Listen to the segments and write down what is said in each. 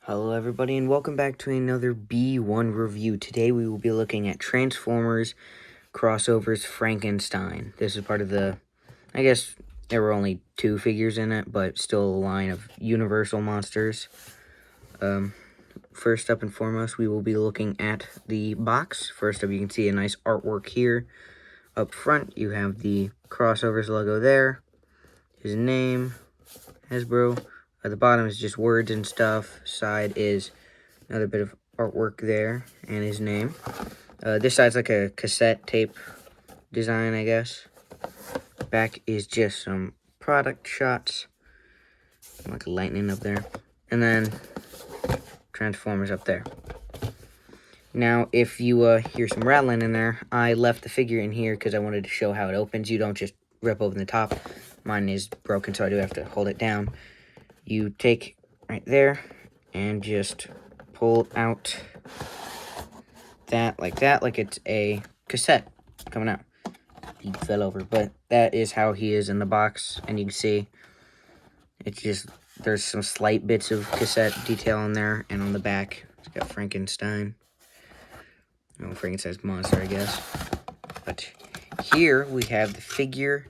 Hello everybody and welcome back to another B1 review. Today we will be looking at Transformers Crossovers Frankenstein. This is part of the, I guess there were only 2 figures in it, but still a line of Universal monsters. First up and foremost, we will be looking at the box. First up, you can see a nice artwork here. Up front, you have the Crossovers logo there, his name, Hasbro. At the bottom is just words and stuff. Side is another bit of artwork there and his name. This side's like a cassette tape design, I guess. Back is just some product shots. Like lightning up there. And then Transformers up there. Now, if you hear some rattling in there, I left the figure in here because I wanted to show how it opens. You don't just rip open the top. Mine is broken, so I do have to hold it down. You take right there and just pull out that, like it's a cassette coming out. He fell over, but that is how he is in the box, and you can see it's just, there's some slight bits of cassette detail on there, and on the back, it's got Frankenstein. Oh, Frankenstein's monster, I guess. But here we have the figure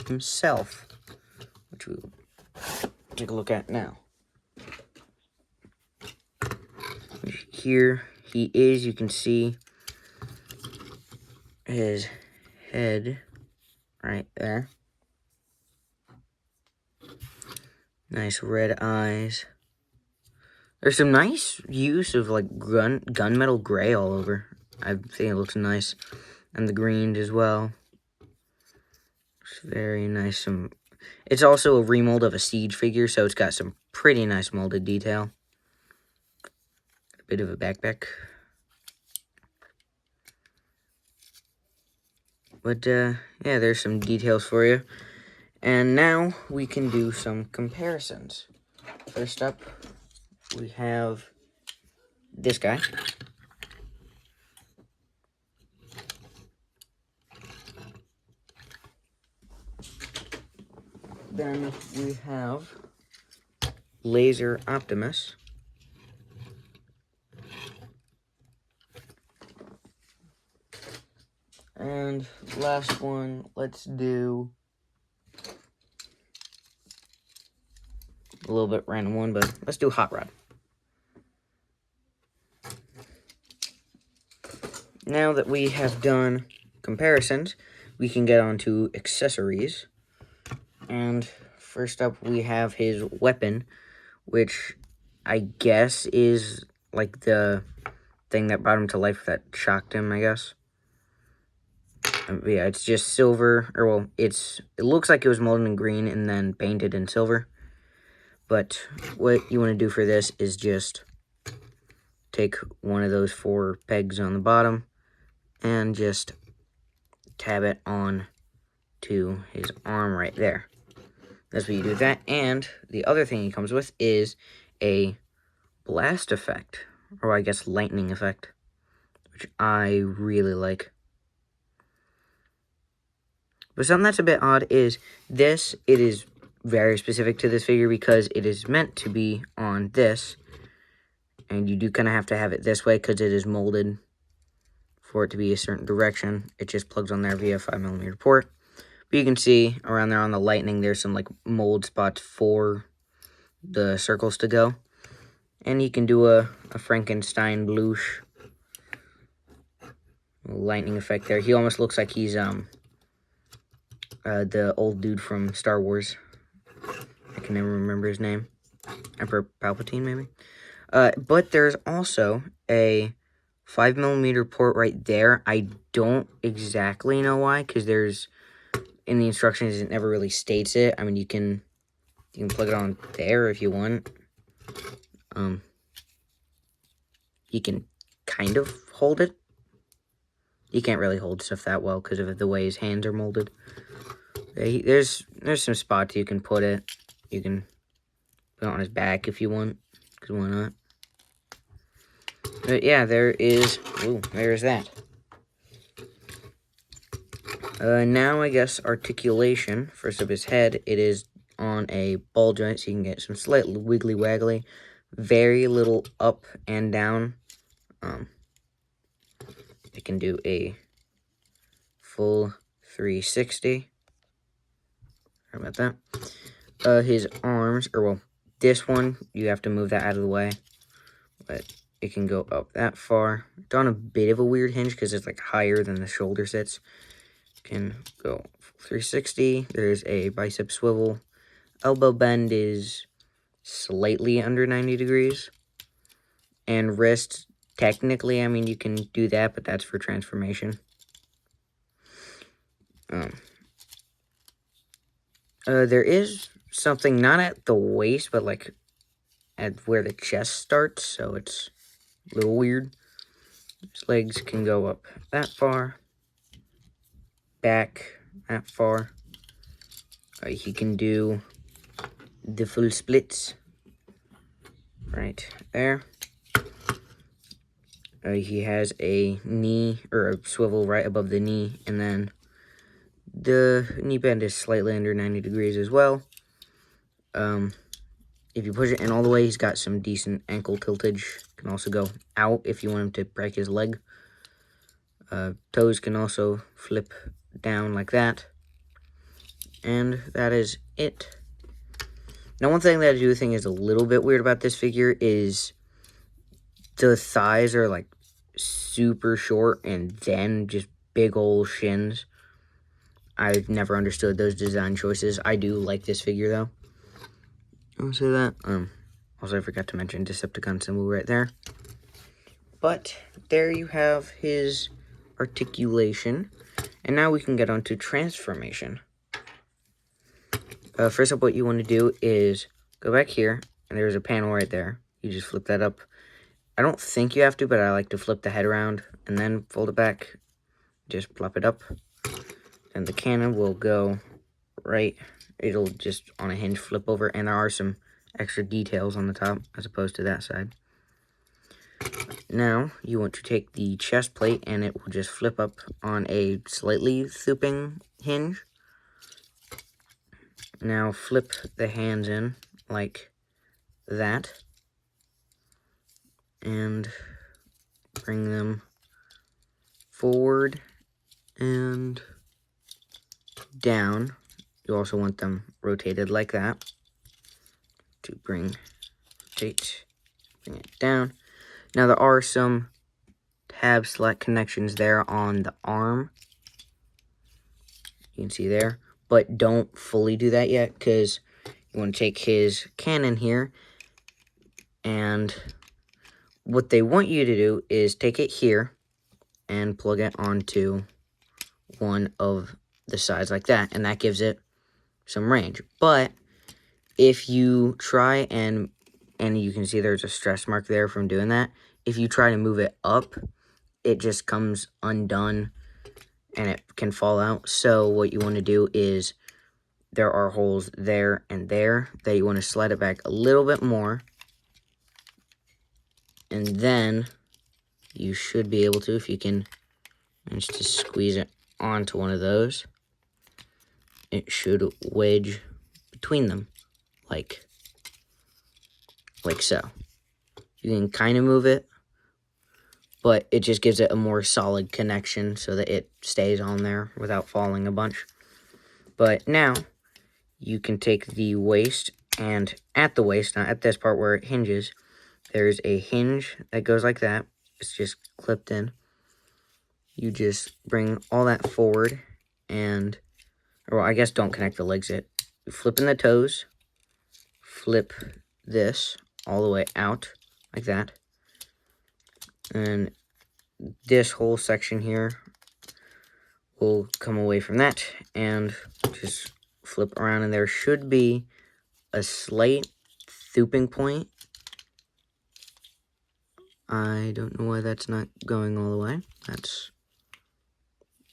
himself, which we will take a look at now. Here he is. You can see his head right there. Nice red eyes. There's some nice use of like gunmetal gray all over. I think it looks nice. And the green as well. It's very nice. It's also a remold of a Siege figure, so it's got some pretty nice molded detail. A bit of a backpack. But, yeah, there's some details for you. And now we can do some comparisons. First up, we have this guy. Then we have Laser Optimus. And last one, let's do a little bit random one, but let's do Hot Rod. Now that we have done comparisons, we can get on to accessories. And first up, we have his weapon, which I guess is like the thing that brought him to life that shocked him, I guess. Yeah, it's just silver, or well, it looks like it was molded in green and then painted in silver. But what you want to do for this is just take one of those 4 pegs on the bottom and just tab it on to his arm right there. That's what you do with that. And the other thing he comes with is a blast effect, or I guess lightning effect, which I really like. But something that's a bit odd is this, it is very specific to this figure because it is meant to be on this. And you do kind of have to have it this way because it is molded for it to be a certain direction. It just plugs on there via 5mm port. But you can see around there on the lightning, there's some like mold spots for the circles to go. And you can do a Frankenstein bloosh lightning effect there. He almost looks like he's the old dude from Star Wars. I can never remember his name. Emperor Palpatine, maybe? But there's also a 5mm port right there. I don't exactly know why, because there's, in the instructions, it never really states it. I mean, you can plug it on there if you want. You can kind of hold it. You can't really hold stuff that well because of the way his hands are molded. There's some spots you can put it. You can put it on his back if you want, because why not? But yeah, there's that. Now I guess articulation. First up his head. It is on a ball joint, so you can get some slight wiggly waggly. very little up and down. It can do a full 360. Sorry about that. His arms, or well, this one, you have to move that out of the way. But it can go up that far. It's on a bit of a weird hinge because it's like higher than the shoulder sits. Can go 360. There's a bicep swivel. Elbow bend is slightly under 90 degrees. And wrist, technically, I mean, you can do that, but that's for transformation. There is something not at the waist, but like at where the chest starts, so it's a little weird. His legs can go up that far, back that far. He can do the full splits right there. He has a knee, or a swivel right above the knee, and then the knee bend is slightly under 90 degrees as well. If you push it in all the way, he's got some decent ankle tiltage. Can also go out if you want him to break his leg. Toes can also flip down like that. And that is it. Now, one thing that I do think is a little bit weird about this figure is the thighs are like super short and then just big old shins. I've never understood those design choices. I do like this figure though. I'll say that. Also, I forgot to mention Decepticon symbol right there. But there you have his articulation. And now we can get on to transformation. First up, what you want to do is go back here, and there's a panel right there. You just flip that up. I don't think you have to, but I like to flip the head around and then fold it back. Just plop it up. And the cannon will go right. It'll just on a hinge flip over, and there are some extra details on the top as opposed to that side. Now, you want to take the chest plate, and it will just flip up on a slightly swooping hinge. Now, flip the hands in like that. And bring them forward and down. You also want them rotated like that to bring it down. Now, there are some tab select connections there on the arm. You can see there. But don't fully do that yet, because you want to take his cannon here, and what they want you to do is take it here and plug it onto one of the sides like that, and that gives it some range. But if you try and you can see there's a stress mark there from doing that, if you try to move it up, it just comes undone and it can fall out. So what you want to do is, there are holes there and there that you want to slide it back a little bit more. And then you should be able to, if you can manage to squeeze it onto one of those, it should wedge between them, like so. You can kind of move it, but it just gives it a more solid connection so that it stays on there without falling a bunch. But now, you can take the waist, and at the waist, not at this part where it hinges, there's a hinge that goes like that. It's just clipped in. You just bring all that forward, and, or I guess don't connect the legs yet. You flip in the toes, flip this all the way out, like that. And this whole section here will come away from that, and just flip around, and there should be a slight thooping point. I don't know why that's not going all the way. That's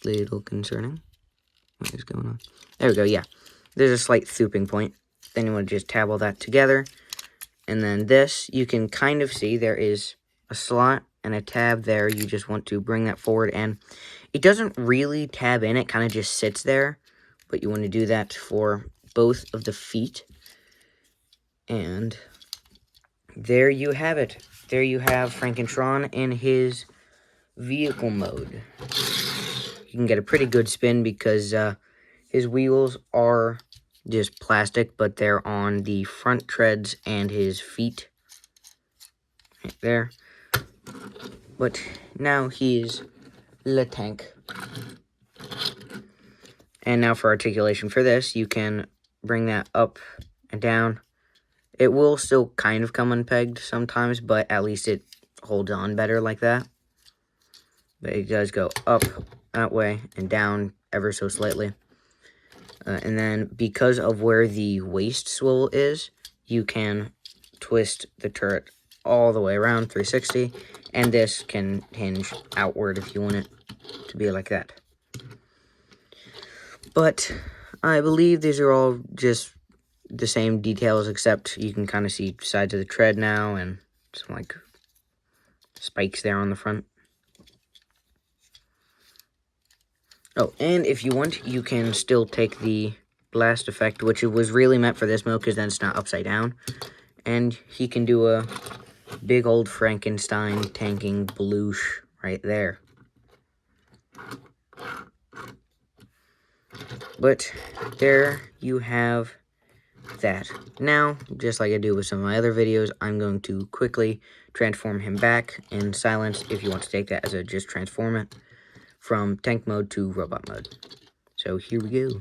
a little concerning. What is going on? There we go, yeah. There's a slight thooping point. Then you want to just tab all that together. And then this, you can kind of see there is a slot and a tab there. You just want to bring that forward, and it doesn't really tab in. It kind of just sits there. But you want to do that for both of the feet. And there you have it. There you have Frankentron in his vehicle mode. You can get a pretty good spin because his wheels are just plastic, but they're on the front treads and his feet. Right there. But now he's Le Tank. And now for articulation for this, you can bring that up and down. It will still kind of come unpegged sometimes, but at least it holds on better like that. But it does go up that way and down ever so slightly. And then because of where the waist swivel is, you can twist the turret all the way around 360, and this can hinge outward if you want it to be like that. But I believe these are all just the same details, except you can kind of see sides of the tread now and some like spikes there on the front. Oh, and if you want, you can still take the blast effect, which it was really meant for this mode because then it's not upside down. And he can do a big old Frankenstein tanking baloosh right there. But there you have that. Now, just like I do with some of my other videos, I'm going to quickly transform him back in silence if you want to take that as a just transform it from tank mode to robot mode. So here we go.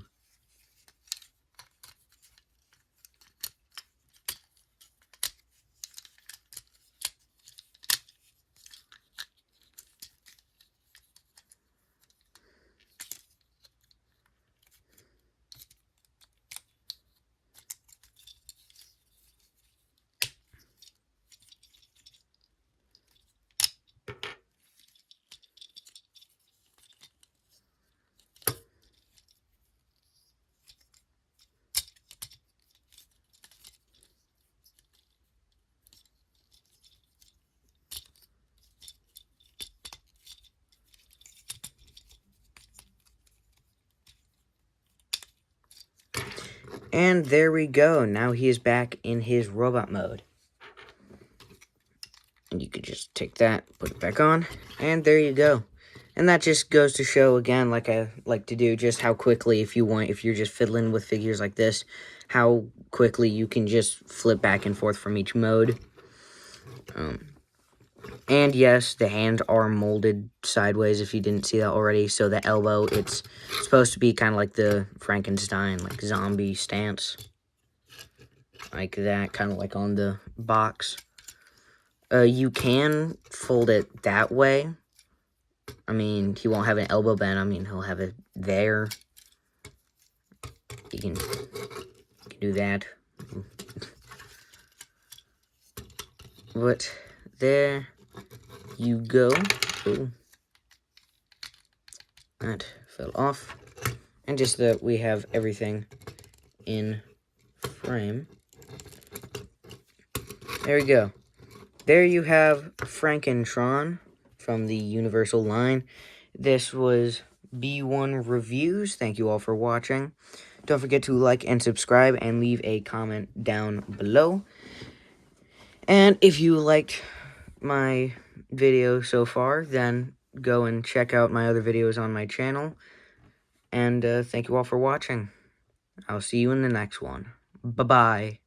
And there we go. Now he is back in his robot mode. And you could just take that, put it back on, and there you go. And that just goes to show, again, like I like to do, just how quickly, if you're just fiddling with figures like this, how quickly you can just flip back and forth from each mode. And yes, the hands are molded sideways if you didn't see that already. So the elbow, it's supposed to be kind of like the Frankenstein, like zombie stance. Like that, kind of like on the box. You can fold it that way. I mean, he won't have an elbow bend. I mean, he'll have it there. You can do that. But there you go. Ooh. That fell off. And just that we have everything in frame. There we go. There you have Frankentron from the Universal line. This was B1 Reviews. Thank you all for watching. Don't forget to like and subscribe and leave a comment down below. And if you liked my video so far, then go and check out my other videos on my channel. And thank you all for watching. I'll see you in the next one. Bye-bye.